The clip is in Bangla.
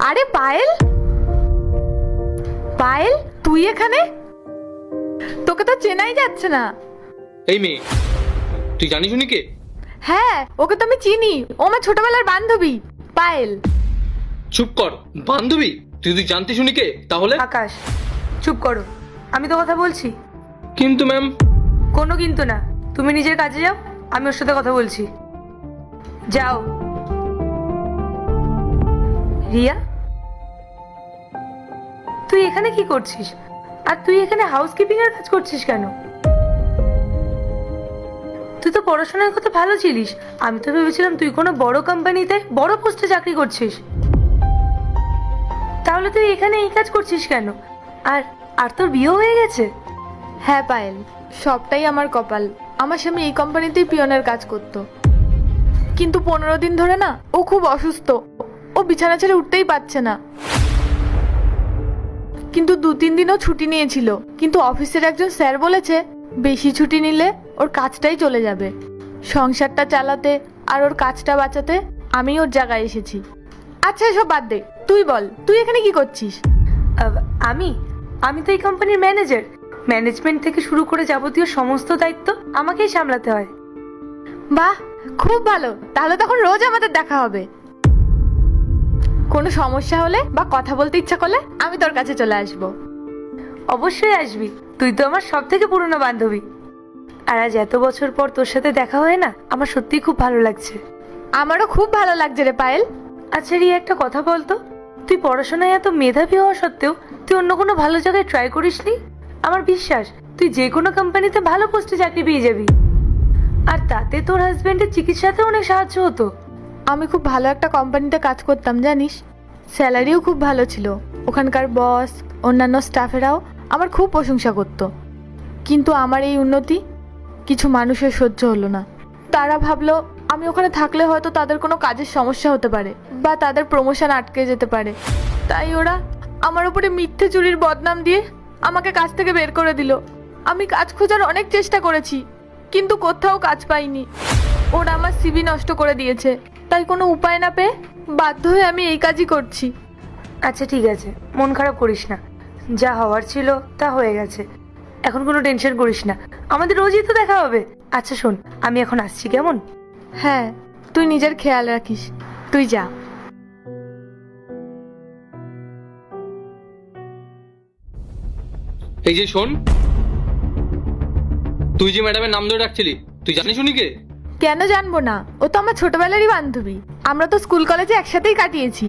আরে পায়েল, পায়েল তুই এখানে? তোকে তো চেনাই যাচ্ছে না। এই মেয়ে, তুই জানিস উনি কে? হ্যাঁ, ওকে তো আমি চিনি। ও আমার ছোটবেলার বান্ধবী পায়েল। চুপ কর, বান্ধবী? তুই জানতিস উনি কে তাহলে? আকাশ, চুপ করো, আমি তো কথা বলছি। কিন্তু ম্যাম। কোনো কিন্তু না, তুমি নিজের কাজে যাও, আমি ওর সাথে কথা বলছি। যাও। রিয়া, তুই এখানে কি করছিস? আর তুই এখানে হাউসকিপিং এর কাজ করছিস কেন? তুই তো পড়াশোনার কথা ভালো ছিলিস, আমি তো ভেবেছিলাম তুই কোনো বড় কোম্পানিতে বড় পোস্টে চাকরি করছিস। তাহলে তুই এখানে এই কাজ করছিস কেন? আর আর তোর বিয়ে হয়ে গেছে? হ্যাঁ পায়েল, সবটাই আমার কপাল। আমার স্বামী এই কোম্পানিতেই পিয়নের কাজ করত, কিন্তু 15 দিন ধরে না ও খুব অসুস্থ। ও বিছানা ছেড়ে উঠতেই পারছে না। কিন্তু 2-3 দিনও ছুটি নিয়েছিল, কিন্তু অফিসের একজন স্যার বলেছে বেশি ছুটি নিলে ওর কাজটাই চলে যাবে। সংসারটা চালাতে আর ওর কাজটা বাঁচাতে আমি ওর জায়গায় এসেছি। আচ্ছা এসব বাদ দে, তুই বল তুই এখানে কি করছিস? আমি আমি তো এই কোম্পানির ম্যানেজার। ম্যানেজমেন্ট থেকে শুরু করে যাবতীয় সমস্ত দায়িত্ব আমাকেই সামলাতে হয়। বাহ, খুব ভালো। তাহলে তখন রোজ আমাদের দেখা হবে। কোনো সমস্যা হলে বা কথা বলতে ইচ্ছা করলে আমি তোর কাছে চলে আসব। অবশ্যই আসবি, তুই তো আমার সব থেকে পুরনো বান্ধবী। আর আজ এত বছর পর তোর সাথে দেখা হয় না, আমার সত্যিই খুব ভালো লাগছে। আমারও খুব ভালো লাগছে রে পায়েল। আচ্ছা রিয়া, একটা কথা বলতো, তুই পড়াশোনায় এত মেধাবী হওয়া সত্ত্বেও তুই অন্য কোনো ভালো জায়গায় ট্রাই করিসনি? আমার বিশ্বাস তুই যে কোনো কোম্পানিতে ভালো পোস্টে চাকরি পেয়ে যাবি। আর তাতে তোর হাজবেন্ডের চিকিৎসাতে অনেক সাহায্য হতো। আমি খুব ভালো একটা কোম্পানিতে কাজ করতাম জানিস, স্যালারিও খুব ভালো ছিল। ওখানকার বস, অন্যান্য স্টাফেরাও আমার খুব প্রশংসা করতো। কিন্তু আমার এই উন্নতি কিছু মানুষের সহ্য হলো না। তারা ভাবলো আমি ওখানে থাকলে হয়তো তাদের কোনো কাজের সমস্যা হতে পারে বা তাদের প্রমোশন আটকে যেতে পারে। তাই ওরা আমার উপরে মিথ্যে চুরির বদনাম দিয়ে আমাকে কাজ থেকে বের করে দিল। আমি কাজ খোঁজার অনেক চেষ্টা করেছি, কিন্তু কোথাও কাজ পাইনি। ওরা আমার সিভি নষ্ট করে দিয়েছে। তাই কোনো উপায় না পেয়ে বাধ্য হয়ে আমি এই কাজই করছি। আচ্ছা ঠিক আছে, মন খারাপ করিস না, যা হওয়ার ছিল তা হয়ে গেছে। এখন কোনো টেনশন করিস না, আমাদের রোজই তো দেখা হবে। আচ্ছা শোন, আমি এখন আসছি, কেমন? হ্যাঁ, তুই নিজের খেয়াল রাখিস। তুই যা। এই যে শোন, তুই যে ম্যাডামের নাম ধরে রাখছিলি, তুই জানিস উনি কে? কেন জানবো না? ও তো আমার ছোটবেলারই বান্ধবী। আমরা তো স্কুল কলেজে একসাথেই কাটিয়েছি।